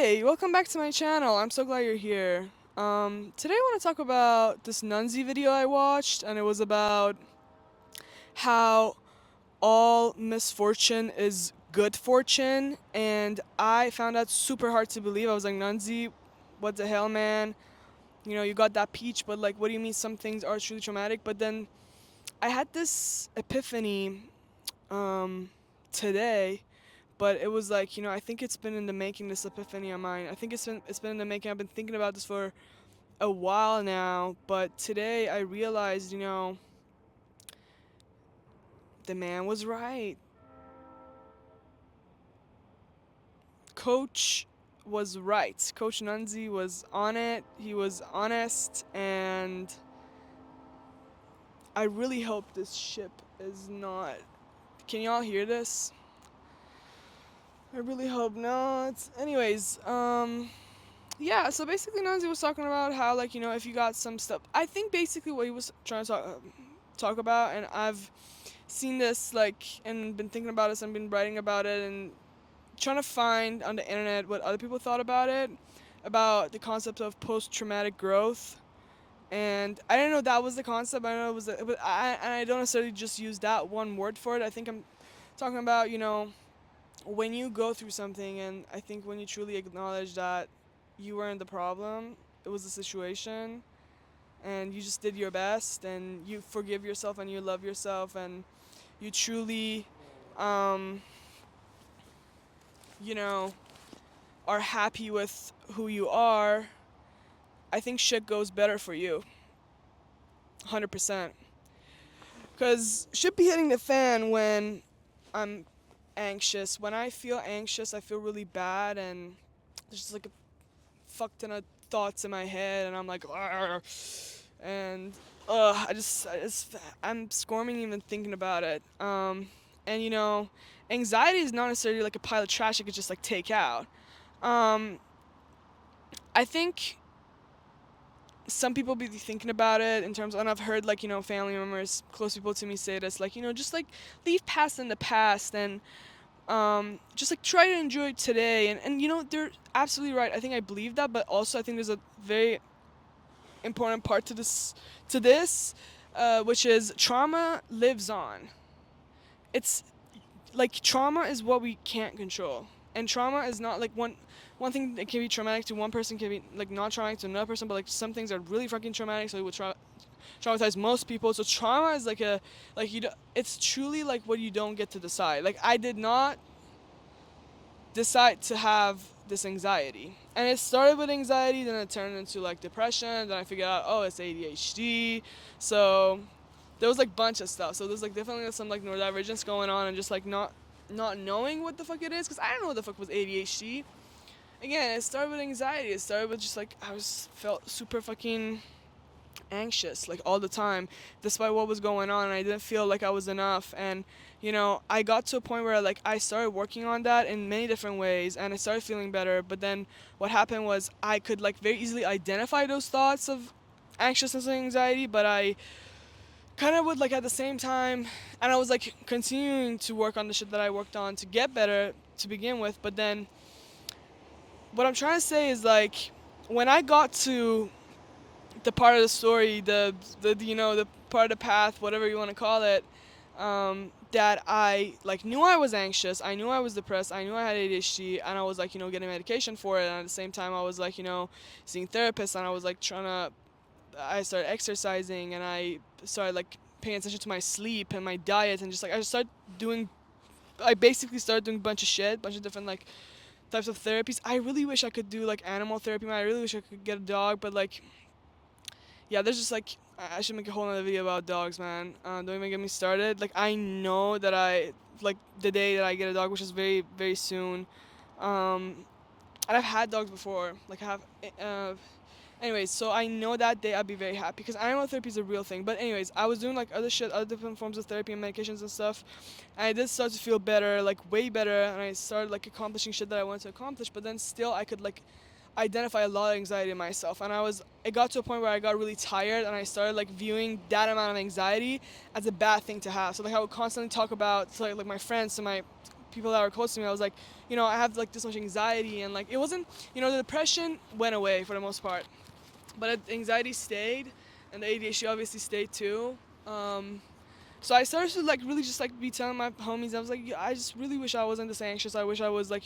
Hey, welcome back to my channel. I'm so glad you're here. Today I want to talk about this Nunzi video I watched, and it was about how all misfortune is good fortune, and I found that super hard to believe. I was like, Nunzi, what the hell, man? You know, you got that peach, but like, what do you mean some things are truly traumatic? But then I had this epiphany um, today, but it was like, I think it's been in the making, this epiphany of mine. I think it's been in the making. I've been thinking about this for a while now, but today I realized, the man was right. Coach was right. Coach Nunzi was on it. He was honest, and I really hope this ship is not. Can y'all hear this? I really hope not. Anyways, yeah, so basically Nanzi was talking about how, like, if you got some stuff. I think basically what he was trying to talk about, and I've seen this, like, and been thinking about this and been writing about it and trying to find on the internet what other people thought about it, about the concept of post-traumatic growth. And I didn't know that was the concept. I know it was, but I don't necessarily just use that one word for it. I think I'm talking about, when you go through something, and I think when you truly acknowledge that you weren't the problem, it was the situation, and you just did your best, and you forgive yourself and you love yourself, and you truly, um, you know, are happy with who you are, I think shit goes better for you. 100%. Because shit be hitting the fan when I'm anxious. When I feel anxious, I feel really bad, and there's just like a fuck ton of thoughts in my head, and I'm like, "Argh." And I'm squirming even thinking about it. And anxiety is not necessarily like a pile of trash I could just like take out. Um, I think some people be thinking about it in terms, and I've heard like family members, close people to me say this, like just like leave past in the past, and just like try to enjoy today, and they're absolutely right. I think I believe that, but also I think there's a very important part to this, which is trauma lives on. It's like trauma is what we can't control, and trauma is not like one thing that can be traumatic to one person can be like not traumatic to another person, but like some things are really fucking traumatic, so it would traumatize most people. So trauma is like a like you. It's truly like what you don't get to decide. Like I did not decide to have this anxiety. And it started with anxiety, then it turned into like depression, then I figured out, oh, it's ADHD. So there was like bunch of stuff. So there's like definitely some like neurodivergence going on, and just like not knowing what the fuck it is, because I don't know what the fuck was ADHD. Again, it started with anxiety. It started with just like I was felt super fucking anxious like all the time, despite what was going on, and I didn't feel like I was enough. And I got to a point where like I started working on that in many different ways, and I started feeling better. But then what happened was I could like very easily identify those thoughts of anxiousness and anxiety, but I kind of would like at the same time, and I was like continuing to work on the shit that I worked on to get better to begin with. But then what I'm trying to say is like when I got to the part of the story, the part of the path, whatever you want to call it, that I like knew I was anxious, I knew I was depressed, I knew I had ADHD, and I was like getting medication for it, and at the same time I was like seeing therapists, and I was like I started exercising, and I started like paying attention to my sleep and my diet, and just like I basically started doing a bunch of shit, bunch of different like types of therapies. I really wish I could do like animal therapy, man. I really wish I could get a dog, but like yeah, there's just like I should make a whole other video about dogs, man. Don't even get me started. Like I know that I like the day that I get a dog, which is very very soon. And I've had dogs before. Like I have. Anyways, so I know that day I'd be very happy because animal therapy is a real thing. But anyways, I was doing like other shit, other different forms of therapy and medications and stuff, and I did start to feel better, like way better, and I started like accomplishing shit that I wanted to accomplish. But then still, I could like identify a lot of anxiety in myself, and it got to a point where I got really tired, and I started like viewing that amount of anxiety as a bad thing to have. So like I would constantly talk about to like my friends, to my people that were close to me, I was like, I have like this much anxiety, and like it wasn't, the depression went away for the most part, but anxiety stayed, and the ADHD obviously stayed too. Um, so I started to like really just like be telling my homies, I was like, I just really wish I wasn't this anxious. I wish I was like,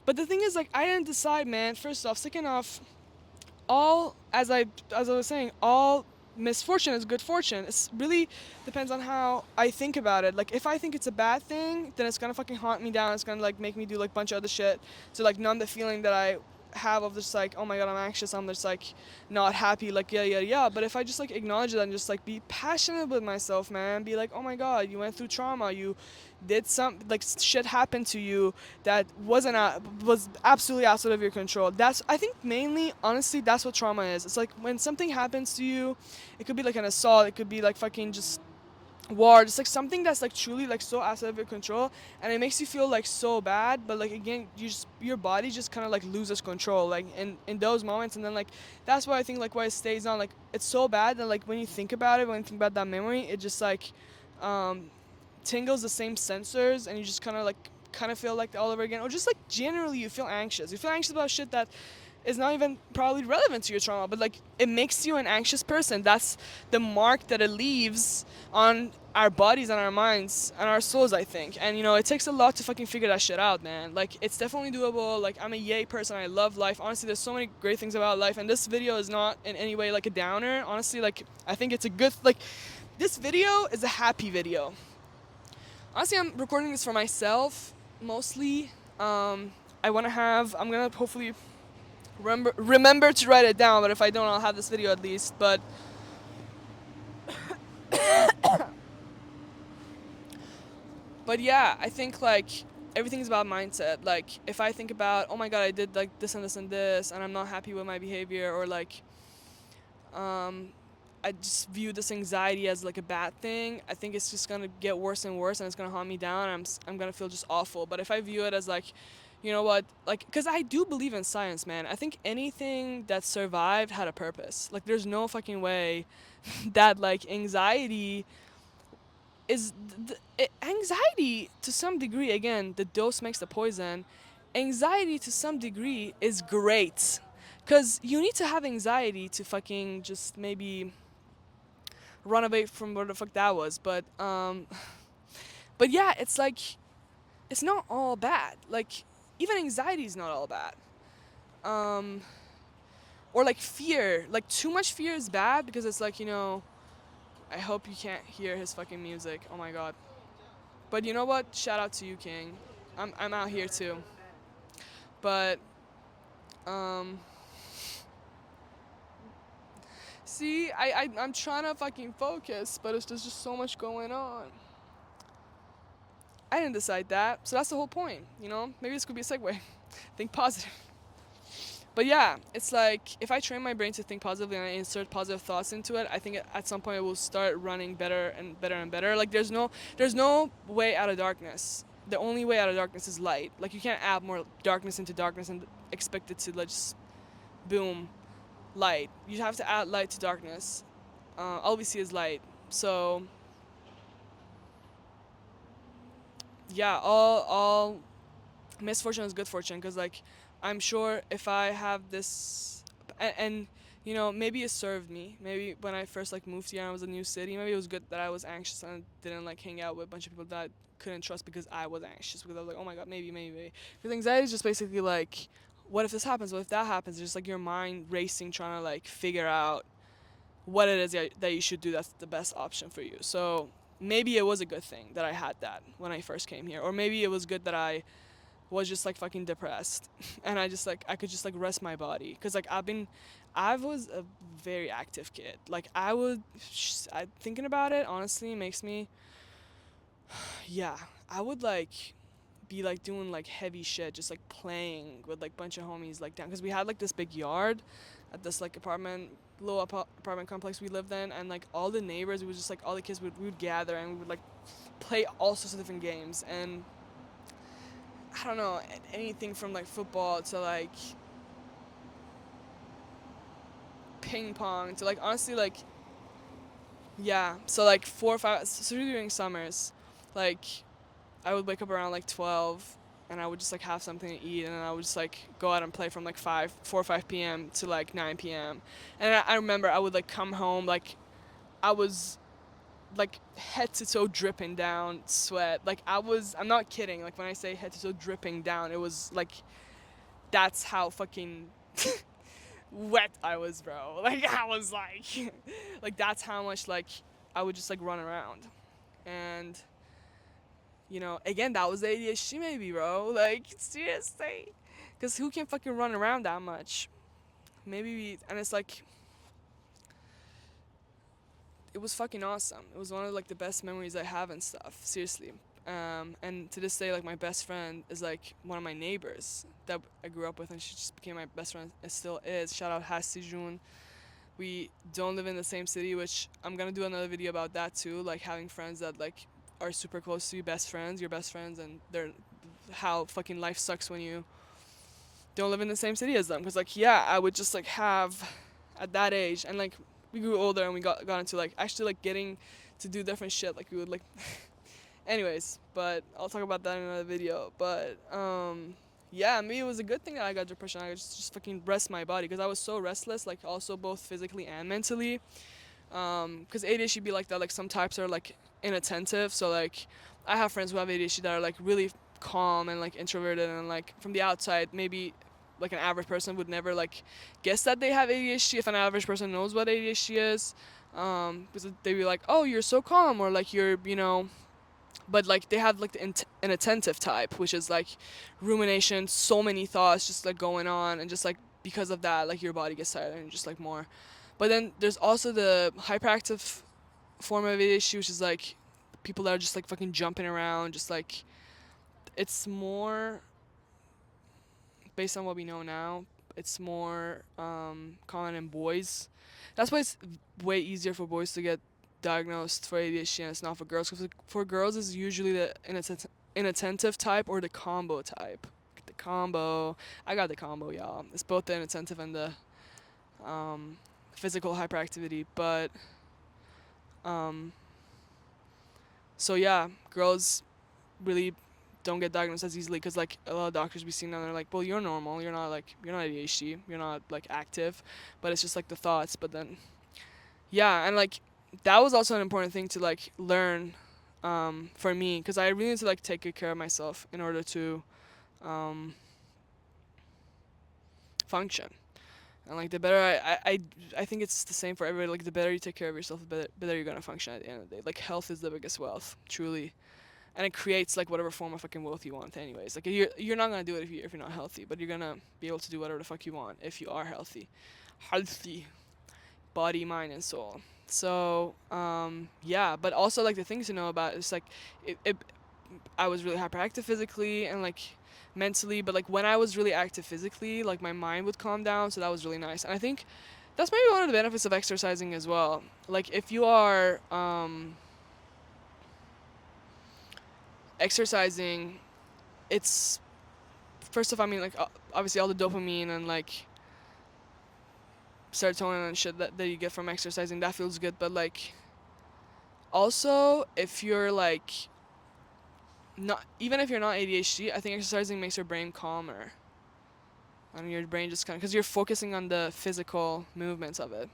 But the thing is, like, I didn't decide, man. First off, second off, all as I was saying, all misfortune is good fortune. It's really depends on how I think about it. Like if I think it's a bad thing, then it's gonna fucking haunt me down. It's gonna like make me do like a bunch of other shit to like numb the feeling that I have of just like, oh my god, I'm anxious, I'm just like not happy, like yeah yeah yeah. But if I just like acknowledge it and just like be passionate with myself, man, be like, oh my god, you went through trauma, you did some like shit happened to you that was absolutely outside of your control. That's I think mainly honestly that's what trauma is. It's like when something happens to you, it could be like an assault, it could be like fucking just war, just like something that's like truly like so outside of your control, and it makes you feel like so bad, but like again your body just kind of like loses control like in those moments. And then like that's why I think like why it stays on, like it's so bad that like when you think about it, when you think about that memory, it just like um tingles the same sensors, and you just kind of feel like all over again, or just like generally you feel anxious about shit that is not even probably relevant to your trauma, but like it makes you an anxious person. That's the mark that it leaves on our bodies and our minds and our souls, I think. And it takes a lot to fucking figure that shit out, man. Like it's definitely doable. Like I'm a yay person, I love life. Honestly, there's so many great things about life, and this video is not in any way like a downer. Honestly, like I think it's a good, like, this video is a happy video. Honestly, I'm recording this for myself mostly. um I'm gonna hopefully remember to write it down, but if I don't, I'll have this video at least. But yeah, I think like everything's about mindset. Like if I think about, oh my god, I did like this and this and this, and I'm not happy with my behavior, or like um I just view this anxiety as like a bad thing, I think it's just gonna get worse and worse, and it's gonna haunt me down. And I'm gonna feel just awful. But if I view it as like, you know what, like, because I do believe in science, man. I think anything that survived had a purpose. Like, there's no fucking way that like anxiety is anxiety to some degree. Again, the dose makes the poison. Anxiety to some degree is great, because you need to have anxiety to fucking just maybe run away from where the fuck that was. But yeah, it's like it's not all bad. Like even anxiety is not all bad. Um, or like fear, like too much fear is bad, because it's like, I hope you can't hear his fucking music. Oh my god. But you know what? Shout out to you, King. I'm out here too. But um, see, I'm trying to fucking focus, but it's just so much going on. I didn't decide that, so that's the whole point. Maybe this could be a segue. Think positive. But yeah, it's like if I train my brain to think positively and I insert positive thoughts into it, I think at some point it will start running better and better and better. Like there's no way out of darkness. The only way out of darkness is light. Like you can't add more darkness into darkness and expect it to like just boom, light. You have to add light to darkness. All we see is light. So yeah, all misfortune is good fortune, because like I'm sure if I have this, and maybe it served me. Maybe when I first like moved here and I was in a new city, maybe it was good that I was anxious and didn't like hang out with a bunch of people that I couldn't trust because I was anxious, because I was like, oh my god, maybe. Because anxiety is just basically like, what if this happens, what if that happens? It's just like your mind racing, trying to like figure out what it is that you should do that's the best option for you. So maybe it was a good thing that I had that when I first came here, or maybe it was good that I was just like fucking depressed and I could just like rest my body, because like I was a very active kid. Like thinking about it honestly makes me, yeah, I would like be like doing like heavy shit, just like playing with like bunch of homies like down, because we had like this big yard at this like apartment complex we lived in, and like all the neighbors, we would just like all the kids we would gather and we would like play all sorts of different games. And I don't know, anything from like football to like ping pong to like honestly like, yeah. So like 4 or 5, so during summers, like I would wake up around like 12, and I would just like have something to eat, and then I would just like go out and play from like 4 or 5 p.m. to like 9 p.m. And I remember I would like come home like I was like head to toe dripping down sweat. Like I'm not kidding. Like when I say head to toe dripping down, it was like that's how fucking wet I was, bro. Like I was like, like that's how much like I would just like run around, and again that was ADHD maybe, bro. Like seriously, because who can fucking run around that much? And it's like it was fucking awesome. It was one of like the best memories I have and stuff. Seriously. And to this day, like my best friend is like one of my neighbors that I grew up with, and she just became my best friend. It still is. Shout out Hasi Jun. We don't live in the same city, which I'm gonna do another video about that too. Like having friends that like are super close to you, your best friends, and they're how fucking life sucks when you don't live in the same city as them. Cause like yeah, I would just like have at that age, and like we grew older and we got into like actually like getting to do different shit. Like we would like anyways, but I'll talk about that in another video. But yeah, maybe it was a good thing that I got depression. I just fucking rest my body because I was so restless, like also both physically and mentally. Because ADHD be like that. Like some types are like inattentive. So like I have friends who have ADHD that are like really calm and like introverted, and like from the outside maybe like an average person would never like guess that they have ADHD if an average person knows what ADHD is. Because they'd be like, oh, you're so calm, or like you're but like they have like the inattentive type, which is like rumination, so many thoughts just like going on, and just like because of that like your body gets tired and just like more. But then there's also the hyperactive form of ADHD, which is like people that are just like fucking jumping around, just like it's more based on what we know now. It's more common in boys. That's why it's way easier for boys to get diagnosed for ADHD, and it's not for girls. Because for girls, it's usually the inattentive type or the combo type. The combo, I got the combo, y'all. It's both the inattentive and the um, physical hyperactivity. But so yeah, girls really don't get diagnosed as easily because like a lot of doctors we see now, they're like, well, you're normal, you're not ADHD, you're not like active, but it's just like the thoughts. But then yeah, and like that was also an important thing to like learn for me, because I really need to like take good care of myself in order to um, function. And like the better I think it's the same for everybody. Like the better you take care of yourself, the better you're gonna function at the end of the day. Like health is the biggest wealth, truly, and it creates like whatever form of fucking wealth you want. Anyways, like you're not gonna do it if you're not healthy, but you're gonna be able to do whatever the fuck you want if you are healthy, body, mind, and soul. So yeah, but also like the things to know about is like it I was really hyperactive physically and like mentally, but like when I was really active physically, like my mind would calm down, so that was really nice. And I think that's maybe one of the benefits of exercising as well. Like if you are exercising, it's first off, I mean like obviously all the dopamine and like serotonin and shit that you get from exercising, that feels good, but like also if you're like not, even if you're not ADHD, I think exercising makes your brain calmer. And your brain just kind of, because you're focusing on the physical movements of it.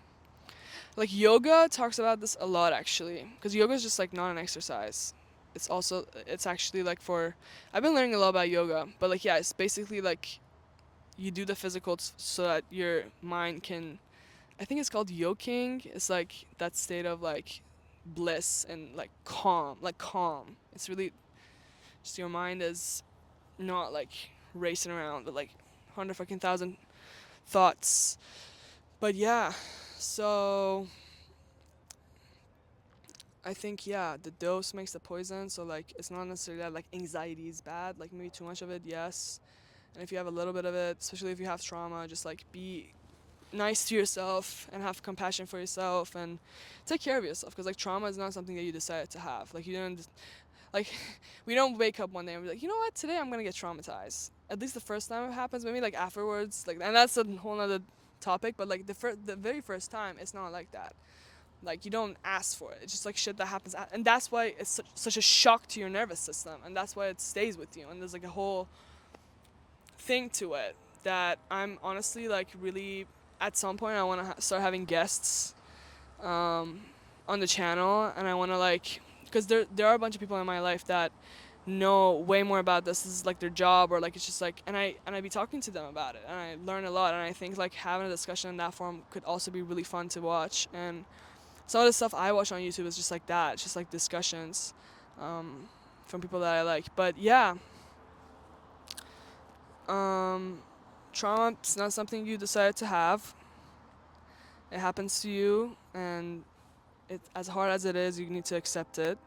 Like yoga talks about this a lot actually, because yoga is just like not an exercise. It's actually like for, I've been learning a lot about yoga, but like yeah, it's basically like you do the physical so that your mind can, I think it's called yoking. It's like that state of like bliss and like calm, It's really just your mind is not like racing around with like 100 fucking thousand thoughts. But yeah, so I think yeah, the dose makes the poison. So like it's not necessarily that like anxiety is bad. Like maybe too much of it, yes. And if you have a little bit of it, especially if you have trauma, just like be nice to yourself and have compassion for yourself and take care of yourself. Because like trauma is not something that you decided to have. Like you didn't like we don't wake up one day and be like, you know what, today I'm gonna get traumatized. At least the first time it happens, maybe like afterwards, like, and that's a whole nother topic. But like the very first time, it's not like that. Like, you don't ask for it. It's just like shit that happens, and that's why it's such a shock to your nervous system, and that's why it stays with you. And there's like a whole thing to it that I'm honestly like really, at some point I want to start having guests on the channel, and I want to like, because there are a bunch of people in my life that know way more about this. This is like their job, or like it's just like, and I be talking to them about it, and I learn a lot. And I think like having a discussion in that form could also be really fun to watch. And some of the stuff I watch on YouTube is just like that. It's just like discussions from people that I like. But yeah, um, trauma's not something you decide to have. It happens to you, and it, as hard as it is, you need to accept it,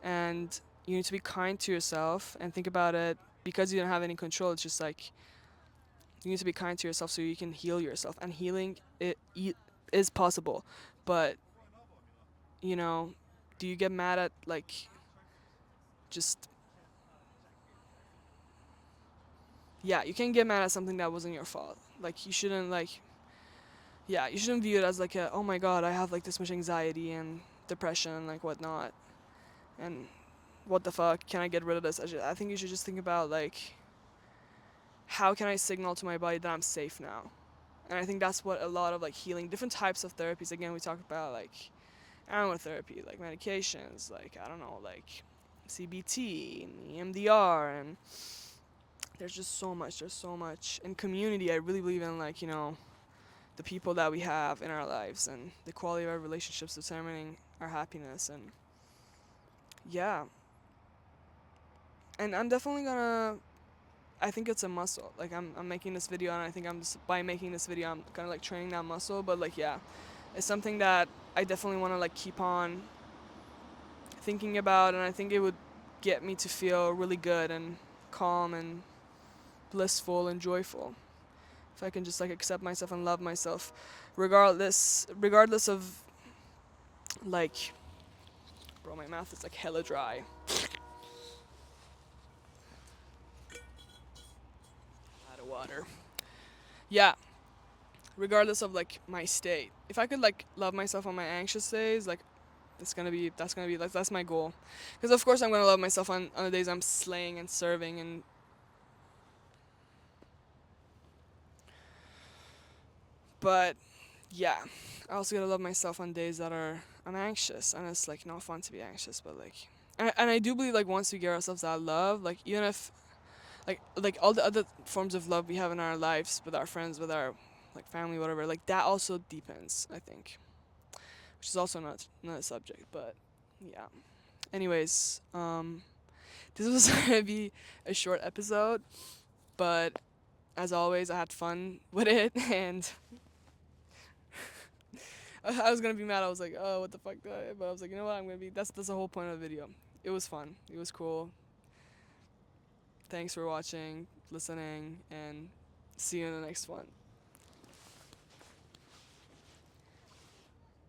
and you need to be kind to yourself and think about it. Because you don't have any control, it's just like you need to be kind to yourself so you can heal yourself. And healing is possible, but you know, do you get mad at like just, yeah, you can get mad at something that wasn't your fault. Like you shouldn't like, yeah, you shouldn't view it as like a, oh my god, I have like this much anxiety and depression and like whatnot, and what the fuck, can I get rid of this? I think you should just think about like, how can I signal to my body that I'm safe now? And I think that's what a lot of like healing, different types of therapies. Again, we talk about like aromatherapy, like medications, like I don't know, like CBT and EMDR, and there's just so much. There's so much. In community, I really believe in like, you know, the people that we have in our lives and the quality of our relationships determining our happiness. And yeah, and I'm definitely gonna, I think it's a muscle. Like I'm making this video, and I think I'm just, by making this video I'm kind of like training that muscle. But like yeah, it's something that I definitely want to like keep on thinking about, and I think it would get me to feel really good and calm and blissful and joyful if I can just like accept myself and love myself, regardless of like, bro, my mouth is like hella dry. Out of water. Yeah, regardless of like my state. If I could like love myself on my anxious days, like that's gonna be like that's my goal. Because of course I'm gonna love myself on the days I'm slaying and serving, and but yeah, I also gotta love myself on days that are I'm anxious, and it's like not fun to be anxious, but like, and I do believe like once we give ourselves that love, like even if like all the other forms of love we have in our lives with our friends, with our like family, whatever, like that also deepens, I think, which is also not a subject, but yeah. Anyways, this was gonna be a short episode, but as always, I had fun with it, and I was gonna be mad. I was like, oh, what the fuck? But I was like, you know what? I'm gonna be. That's the whole point of the video. It was fun. It was cool. Thanks for watching, listening, and see you in the next one.